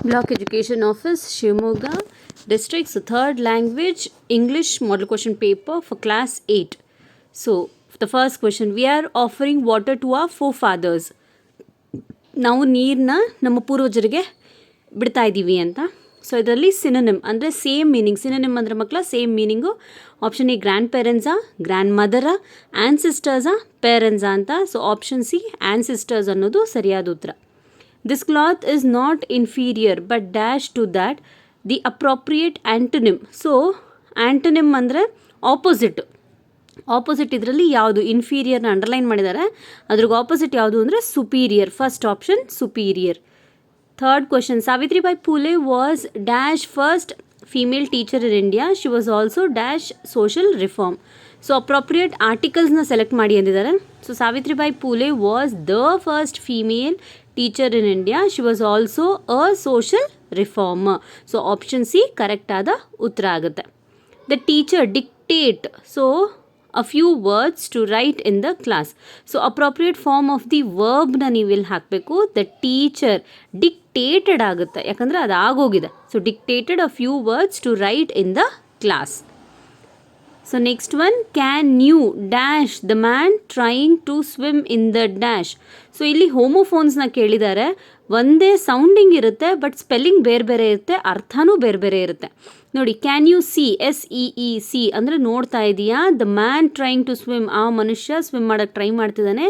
Block Education Office, Shimoga District. So third language, English model question paper for class 8. So the first question, we are offering water to our forefathers. ನಾವು ನೀರನ್ನ ನಮ್ಮ ಪೂರ್ವಜರಿಗೆ ಬಿಡ್ತಾ ಇದ್ದೀವಿ ಅಂತ. So ಇದರಲ್ಲಿ synonym ಅಂದರೆ same meaning. Synonym ಅಂದರೆ ಮಕ್ಕಳ same meaning. Option A grand ಪೇರೆಂಟ್ಸಾ, ಗ್ರ್ಯಾಂಡ್ ಮದರಾ, ಆ್ಯನ್ಸಿಸ್ಟರ್ಸಾ, ಪೇರೆಂಟ್ಸಾ ಅಂತ. ಸೊ ಆಪ್ಷನ್ ಸಿ ಆ್ಯನ್ಸಿಸ್ಟರ್ಸ್ ಅನ್ನೋದು ಸರಿಯಾದ ಉತ್ತರ. This cloth is not inferior but dash to that the appropriate antonym. So antonym ಅಂದರೆ ಆಪೋಸಿಟ್ ಇದರಲ್ಲಿ ಯಾವುದು? ಇನ್ಫೀರಿಯರ್ನ ಅಂಡರ್ಲೈನ್ ಮಾಡಿದ್ದಾರೆ. ಅದ್ರಿಗೆ ಆಪೋಸಿಟ್ ಯಾವುದು ಅಂದರೆ superior. First option superior. Third question, Savitribai Phule was dash first female teacher in India. She was also dash social reform. So appropriate ಆರ್ಟಿಕಲ್ಸ್ನ select ಮಾಡಿ ಅಂದಿದ್ದಾರೆ. So Savitribai Phule was the first female teacher in India. She was also a social reformer. So option C correct ಆದ ಉತ್ತರ ಆಗುತ್ತೆ. The teacher dictate. So a few words to write in the class. So appropriate form of the verb ನ ನೀವು ಇಲ್ಲಿ ಹಾಕಬೇಕು. The teacher dictated ಆಗುತ್ತೆ, ಯಾಕಂದರೆ ಅದು ಆಗೋಗಿದೆ. So dictated a few words to write in the class. So next one, can you dash the man trying to swim in the dash. So ಇಲ್ಲಿ ಹೋಮೋಫೋನ್ಸ್ನ ಕೇಳಿದ್ದಾರೆ. ಒಂದೇ ಸೌಂಡಿಂಗ್ ಇರುತ್ತೆ, ಬಟ್ ಸ್ಪೆಲ್ಲಿಂಗ್ ಬೇರೆ ಬೇರೆ ಇರುತ್ತೆ, ಅರ್ಥನೂ ಬೇರೆ ಬೇರೆ ಇರುತ್ತೆ. ನೋಡಿ, ಕ್ಯಾನ್ ಯು ಸಿ, SEEC ಅಂದರೆ ನೋಡ್ತಾ ಇದೆಯಾ. The man trying to swim, ಆ ಮನುಷ್ಯ ಸ್ವಿಮ್ ಮಾಡೋಕ್ಕೆ ಟ್ರೈ ಮಾಡ್ತಿದ್ದಾನೆ.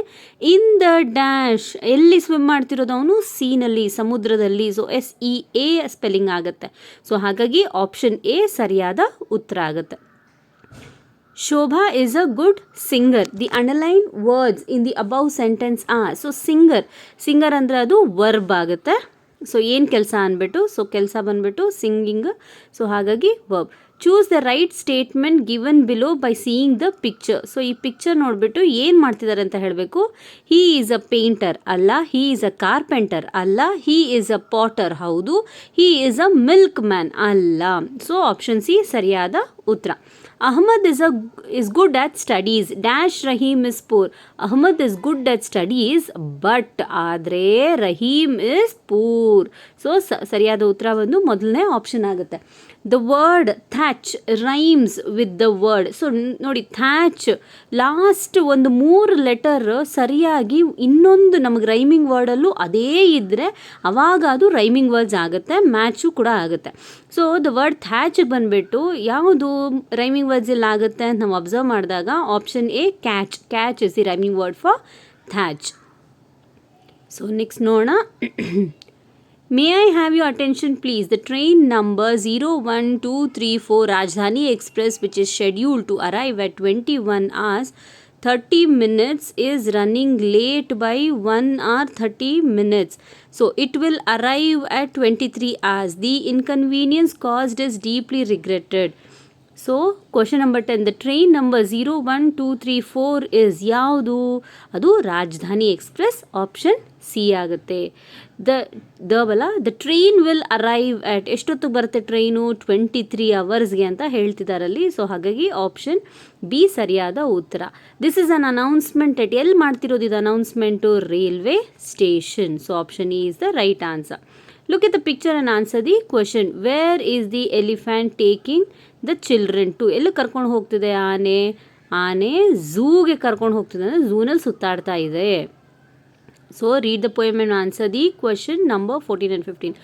ಇನ್ ದ ಡ್ಯಾಶ್, ಎಲ್ಲಿ ಸ್ವಿಮ್ ಮಾಡ್ತಿರೋದು ಅವನು? ಸೀನಲ್ಲಿ, ಸಮುದ್ರದಲ್ಲಿ. ಸೊ SEA ಸ್ಪೆಲ್ಲಿಂಗ್ ಆಗುತ್ತೆ. ಸೊ ಹಾಗಾಗಿ ಆಪ್ಷನ್ ಎ ಸರಿಯಾದ ಉತ್ತರ ಆಗುತ್ತೆ. Shobha is a good singer. The underlined words in the above sentence are. So singer ಅಂದರೆ ಅದು ವರ್ಬ್ ಆಗುತ್ತೆ. ಸೊ ಏನು ಕೆಲಸ ಅಂದ್ಬಿಟ್ಟು, ಸೊ ಕೆಲಸ ಬಂದ್ಬಿಟ್ಟು ಸಿಂಗಿಂಗ್. ಸೊ ಹಾಗಾಗಿ verb. Choose the right statement given below by seeing the picture. So ಈ ಪಿಕ್ಚರ್ ನೋಡಿಬಿಟ್ಟು ಏನು ಮಾಡ್ತಿದ್ದಾರೆ ಅಂತ ಹೇಳಬೇಕು. ಹೀ ಈಸ್ ಅ ಪೇಂಟರ್ ಅಲ್ಲ, ಹೀ ಈಸ್ ಅ ಕಾರ್ಪೆಂಟರ್ ಅಲ್ಲ, ಹೀ ಈಸ್ ಅ ಪಾಟರ್ ಹೌದು, he is a milk man ಅಲ್ಲ. ಸೊ ಆಪ್ಷನ್ ಸಿ ಸರಿಯಾದ ಉತ್ತರ. Ahmad is good at studies. Dash Rahim is poor. Ahmad is good at studies but ಆದರೆ ರಹೀಮ್ ಇಸ್ ಪೂರ್. ಸೊ ಸರಿಯಾದ ಉತ್ತರ ಒಂದು ಮೊದಲನೇ ಆಪ್ಷನ್ ಆಗುತ್ತೆ. The word thatch rhymes with the word. So ನೋಡಿ, ಥ್ಯಾಚ್ ಲಾಸ್ಟ್ ಒಂದು 3 ಲೆಟರ್ ಸರಿಯಾಗಿ ಇನ್ನೊಂದು ನಮಗೆ ರೈಮಿಂಗ್ ವರ್ಡಲ್ಲೂ ಅದೇ ಇದ್ದರೆ ಅವಾಗ ಅದು ರೈಮಿಂಗ್ ವರ್ಡ್ಸ್ ಆಗುತ್ತೆ, ಮ್ಯಾಚು ಕೂಡ ಆಗುತ್ತೆ. ಸೊ ದ ವರ್ಡ್ ಥ್ಯಾಚಿಗೆ ಬಂದುಬಿಟ್ಟು ಯಾವುದು ರೈಮಿಂಗ್ ವರ್ಡ್ಸ್ ಇಲ್ಲಿ ಆಗುತ್ತೆ ಅಂತ ನಾವು ಅಬ್ಸರ್ವ್ ಮಾಡಿದಾಗ option A catch is the rhyming word for thatch. So next ನೋಡೋಣ. May I have your attention please? The train number 01234 Rajdhani Express, which is scheduled to arrive at 21 hours 30 minutes, is running late by 1 hour 30 minutes. So it will arrive at 23 hours. The inconvenience caused is deeply regretted. So question number 10, the train number 01234 is ಯಾವುದು? ಅದು ರಾಜಧಾನಿ express. Option C ಆಗುತ್ತೆ. The train will arrive at, ಎಷ್ಟೊತ್ತಿಗೆ ಬರುತ್ತೆ train? 23 ಅವರ್ಸ್ಗೆ ಅಂತ ಹೇಳ್ತಿದ್ದಾರಲ್ಲಿ. So ಹಾಗಾಗಿ option B ಸರಿಯಾದ ಉತ್ತರ. ದಿಸ್ ಇಸ್ ಅನ್ ಅನೌನ್ಸ್ಮೆಂಟ್ ಎಟ್, ಎಲ್ಲಿ ಮಾಡ್ತಿರೋದು ಇದು announcement? Railway station. So option E is the right answer. Look at the picture and answer the question. Where is the elephant taking the children to? ಎಲ್ಲಿ ಕರ್ಕೊಂಡು ಹೋಗ್ತಿದೆ ಆನೆ ಝೂಗೆ ಕರ್ಕೊಂಡು ಹೋಗ್ತಿದೆ, ಅಂದರೆ ಝೂನಲ್ಲಿ ಸುತ್ತಾಡ್ತಾ ಇದೆ. So read the poem and answer the question number 14 and 15.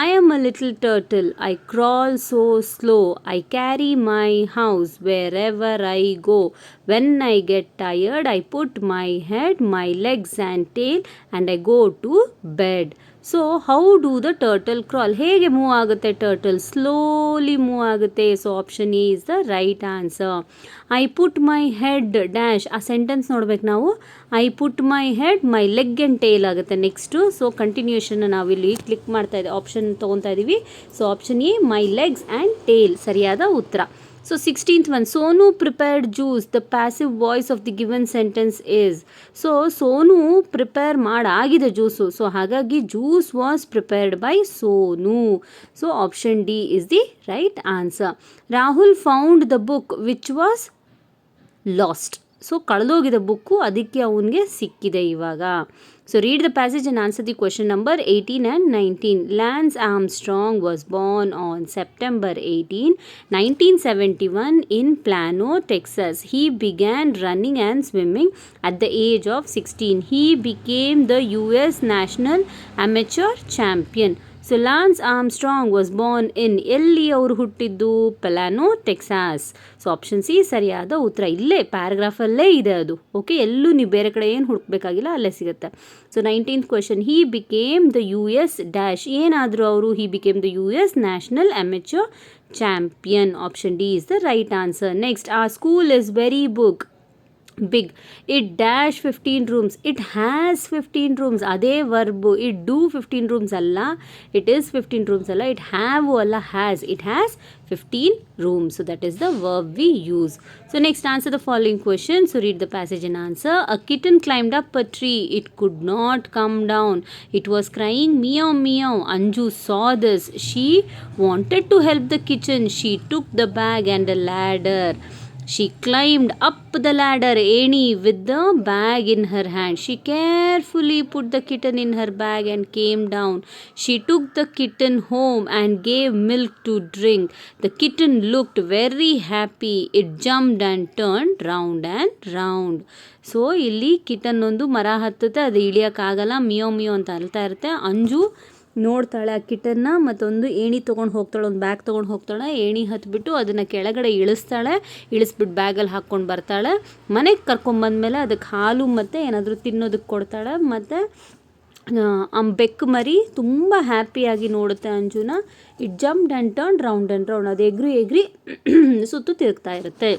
I am a little turtle, I crawl so slow, I carry my house wherever I go. When I get tired, I put my head, my legs and tail and I go to bed. So how do the turtle crawl? ಹೇಗೆ move ಆಗುತ್ತೆ turtle? Slowly move ಆಗುತ್ತೆ. So option a is the right answer. I put my head dash, ಆ sentence ನೋಡ್ಬೇಕು ನಾವು. I put my head, my leg and tail ಆಗುತ್ತೆ next. So continuation ನಾವಿಲ್ಲಿ click ಮಾಡ್ತಾ ಇದ್ದೀವಿ, ಆಪ್ಷನ್ ತೊಗೊತಾ ಇದ್ದೀವಿ. So option a my legs and tail ಸರಿಯಾದ ಉತ್ತರ. So 16th one, Sonu prepared juice. The passive voice of the given sentence is. So Sonu prepare ಮಾಡಾಗಿದೆ juice. So ಹಾಗಾಗಿ juice was prepared by Sonu. So option D is the right answer. Rahul found the book which was lost. So ಕಳೆದೋಗಿದ book ಅದಕ್ಕೆ ಅವನಿಗೆ ಸಿಕ್ಕಿದೆ ಇವಾಗ. So read the passage and answer the question number 18 and 19. Lance Armstrong was born on September 18, 1971 in Plano, Texas. He began running and swimming at the age of 16. He became the US national amateur champion. So lance Armstrong was born in, ಎಲ್ಲಿ ಅವರು ಹುಟ್ಟಿದ್ದು? ಪ್ಲಾನೋ, Texas. So option c ಸರಿಯಾದ ಉತ್ತರ. ಇಲ್ಲೇ ಪ್ಯಾರಾಗ್ರಾಫಲ್ಲೇ ಇದೆ ಅದು. Okay, ಎಲ್ಲೂ ನೀವು ಬೇರೆ ಕಡೆ ಏನು ಹುಡುಕ್ಬೇಕಾಗಿಲ್ಲ, ಅಲ್ಲೇ ಸಿಗುತ್ತೆ. So 19th question, he became the US dash. ಏನಾದರೂ ಅವರು? He became the US national amateur champion. Option D is the right answer. Next, a school is very big. It dash 15 rooms. It has 15 rooms. ಅದೇ verb. It do 15 rooms ಅಲ್ಲ, it is 15 rooms ಅಲ್ಲ, it have ಅಲ್ಲ, has. It has 15 rooms. So that is the verb we use. So next, answer the following question. So read the passage and answer. A kitten climbed up a tree. It could not come down. It was crying meow meow. Anju saw this. She wanted to help the kitten. She took the bag and a ladder. She climbed up the ladder, Eni, with the bag in her hand. She carefully put the kitten in her bag and came down. She took the kitten home and gave milk to drink. The kitten looked very happy. It jumped and turned round and round. So ಇಲ್ಲಿ kitten ಒಂದು ಮರ ಹತ್ತುತ್ತೆ, ಅದು ಇಳಿಯೋಕ್ಕಾಗಲ್ಲ, Mayo Mayo ಅಂತ ಅಳ್ತಾ ಇರುತ್ತೆ. ಅಂಜು ನೋಡ್ತಾಳೆ ಆ ಕಿಟನ್ನ, ಮತ್ತೊಂದು ಏಣಿ ತೊಗೊಂಡು ಹೋಗ್ತಾಳೆ, ಒಂದು ಬ್ಯಾಗ್ ತೊಗೊಂಡು ಹೋಗ್ತಾಳೆ. ಏಣಿ ಹತ್ಬಿಟ್ಟು ಅದನ್ನು ಕೆಳಗಡೆ ಇಳಿಸ್ತಾಳೆ, ಇಳಿಸ್ಬಿಟ್ಟು ಬ್ಯಾಗಲ್ಲಿ ಹಾಕ್ಕೊಂಡು ಬರ್ತಾಳೆ. ಮನೆಗೆ ಕರ್ಕೊಂಬಂದ್ಮೇಲೆ ಅದಕ್ಕೆ ಹಾಲು ಮತ್ತು ಏನಾದರೂ ತಿನ್ನೋದಕ್ಕೆ ಕೊಡ್ತಾಳೆ. ಮತ್ತು ಬೆಕ್ಕು ಮರಿ ತುಂಬ ಹ್ಯಾಪಿಯಾಗಿ ನೋಡುತ್ತೆ ಅಂಜುನ. It jumped and turn round and round. ಅದು ಎಗ್ರಿ ಸುತ್ತು ತಿರುಗ್ತಾ ಇರುತ್ತೆ.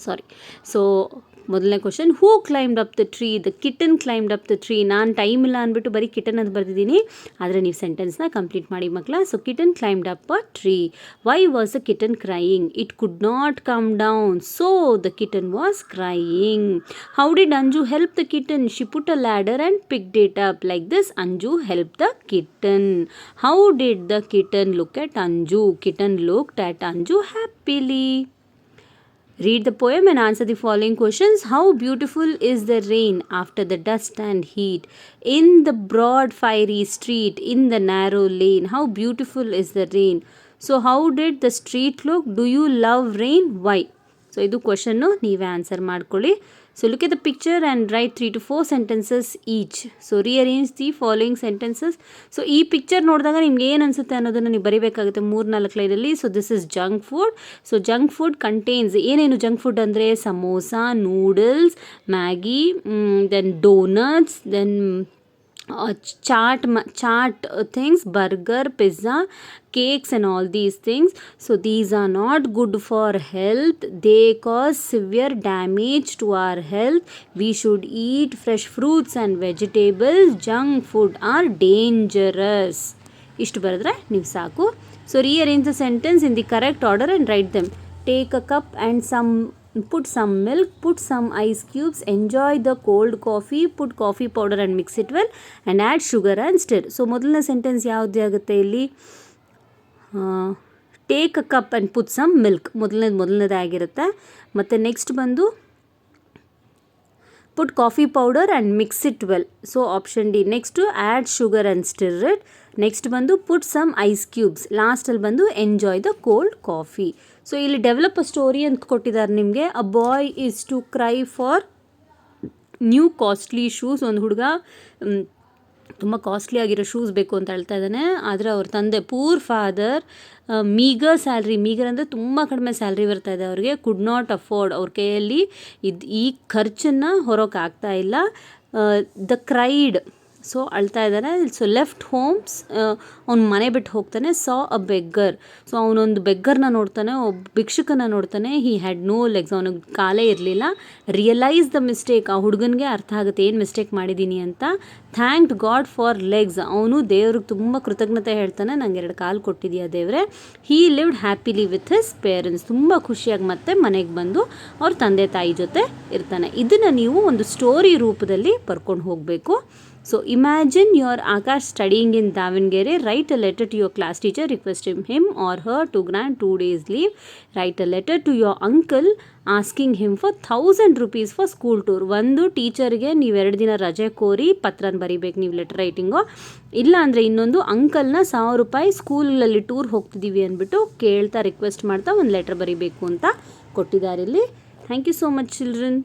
ಸಾರಿ. ಸೊ ಮೊದಲನೇ question, who climbed up the tree? The kitten climbed up the tree. ನಾನು ಟೈಮ್ ಇಲ್ಲ ಅಂದ್ಬಿಟ್ಟು ಬರೀ ಕಿಟನ್ ಅಂತ ಬರ್ತಿದ್ದೀನಿ, ಆದರೆ ನೀವು ಸೆಂಟೆನ್ಸ್ನ ಕಂಪ್ಲೀಟ್ ಮಾಡಿ ಮಕ್ಕಳ. So kitten climbed up a tree. Why was the kitten crying? It could not come down, so the kitten was crying. How did Anju help the kitten? She put a ladder and picked it up. Like this, Anju help the kitten. How did the kitten look at Anju? Kitten looked at Anju happily. Read the poem and answer the following questions. How beautiful is the rain after the dust and heat, in the broad fiery street, in the narrow lane. How beautiful is the rain? So how did the street look? Do you love rain? Why? So ಇದು question ನೀವೇ answer ಮಾಡ್ಕೊಳ್ಳಿ. So look at the picture and write 3 to 4 sentences each. So rearrange the following sentences. So ಈ picture ನೋಡಿದಾಗ ನಿಮ್ಗೆ ಏನು ಅನಿಸುತ್ತೆ ಅನ್ನೋದನ್ನು ನೀವು ಬರೀಬೇಕಾಗುತ್ತೆ 3-4 ಲೈನಲ್ಲಿ. So this is junk food. So junk food contains ಏನೇನು ಜಂಕ್ ಫುಡ್ ಅಂದರೆ samosa, noodles, Maggi, then doughnuts, then chaat things, burger, pizza, cakes and all these things. So these are not good for health. They cause severe damage to our health. We should eat fresh fruits and vegetables. Junk food are dangerous. ಇಷ್ಟು ಬರೆದ್ರೆ ನೀವು ಸಾಕು. So rearrange the sentence in the correct order and write them. Take a cup and put some milk, put some ice cubes, enjoy the cold coffee, put coffee powder and mix it well and add sugar and stir. So ಮೊದಲನೇ sentence ಯಾವುದು ಆಗುತ್ತೆ ಇಲ್ಲಿ? Take a cup and put some milk ಮೊದಲನೇದೇ ಆಗಿರುತ್ತೆ. ಮತ್ತು next ಬಂದು put coffee powder and mix it well. So option D. Next add sugar and stir it. Next ಬಂದು put some ice cubes. ಲಾಸ್ಟಲ್ಲಿ ಬಂದು enjoy the cold coffee. So ಇಲ್ಲಿ develop a story ಅಂತ ಕೊಟ್ಟಿದ್ದಾರೆ ನಿಮಗೆ. A boy is to cry for new costly shoes. ಒಂದು ಹುಡುಗ ತುಂಬ ಕಾಸ್ಟ್ಲಿ ಆಗಿರೋ ಶೂಸ್ ಬೇಕು ಅಂತ ಹೇಳ್ತಾ ಇದ್ದಾನೆ. ಆದರೆ ಅವ್ರ ತಂದೆ poor father, meagre salary, meagre ಅಂದರೆ ತುಂಬ ಕಡಿಮೆ ಸ್ಯಾಲ್ರಿ ಬರ್ತಾ ಇದೆ ಅವ್ರಿಗೆ, ಕುಡ್ ನಾಟ್ ಅಫೋರ್ಡ್, ಅವ್ರ ಕೈಯಲ್ಲಿ ಈ ಖರ್ಚನ್ನು ಹೊರೋಕ್ಕಾಗ್ತಾ ಇಲ್ಲ. ದ ಕ್ರೈಡ್, ಸೊ ಅಳ್ತಾ ಇದ್ದಾನೆ. ಸೊ ಲೆಫ್ಟ್ ಹೋಮ್ಸ್, ಅವ್ನು ಮನೆ ಬಿಟ್ಟು ಹೋಗ್ತಾನೆ. ಸಾ ಅ ಬೆಗ್ಗರ್, ಸೊ ಅವನೊಂದು ಬೆಗ್ಗರ್ನ ನೋಡ್ತಾನೆ, ಒಬ್ಬ ಭಿಕ್ಷುಕನ ನೋಡ್ತಾನೆ. ಹಿ ಹ್ಯಾಡ್ ನೋ ಲೆಗ್ಸ್, ಅವನಿಗೆ ಕಾಲೇ ಇರಲಿಲ್ಲ. ರಿಯಲೈಸ್ ದ ಮಿಸ್ಟೇಕ್, ಆ ಹುಡುಗನಿಗೆ ಅರ್ಥ ಆಗುತ್ತೆ ಏನು ಮಿಸ್ಟೇಕ್ ಮಾಡಿದ್ದೀನಿ ಅಂತ. ಥ್ಯಾಂಕ್ಡ್ ಗಾಡ್ ಫಾರ್ ಲೆಗ್ಸ್, ಅವನು ದೇವ್ರಿಗೆ ತುಂಬ ಕೃತಜ್ಞತೆ ಹೇಳ್ತಾನೆ, ನಂಗೆ 2 ಕಾಲು ಕೊಟ್ಟಿದೆಯಾ ದೇವ್ರೆ. He lived happily with his parents, ತುಂಬ ಖುಷಿಯಾಗಿ ಮತ್ತೆ ಮನೆಗೆ ಬಂದು ಅವ್ರ ತಂದೆ ತಾಯಿ ಜೊತೆ ಇರ್ತಾನೆ. ಇದನ್ನು ನೀವು ಒಂದು ಸ್ಟೋರಿ ರೂಪದಲ್ಲಿ ಬರ್ಕೊಂಡು ಹೋಗಬೇಕು. So imagine your Aakash studying in Davangere, write a letter to your class teacher requesting him or her to grant 2 days leave, write a letter to your uncle asking him for 1000 rupees for school tour. ಒಂದು ಟೀಚರ್ಗೆ ನೀವು 2 ದಿನ ರಜೆ ಕೋರಿ ಪತ್ರನ ಬರಿಬೇಕು ನೀವು letter writing, ಇಲ್ಲ ಅಂದರೆ ಇನ್ನೊಂದು ಅಂಕಲ್ನ 1000 ರೂಪಾಯಿ ಸ್ಕೂಲಲ್ಲಿ ಟೂರ್ ಹೋಗ್ತಿದ್ದೀವಿ ಅಂದ್ಬಿಟ್ಟು ಕೇಳ್ತಾ ರಿಕ್ವೆಸ್ಟ್ ಮಾಡ್ತಾ ಒಂದು ಲೆಟರ್ ಬರಿಬೇಕು ಅಂತ ಕೊಟ್ಟಿದ್ದಾರೆ ಇಲ್ಲಿ. Thank you so much children.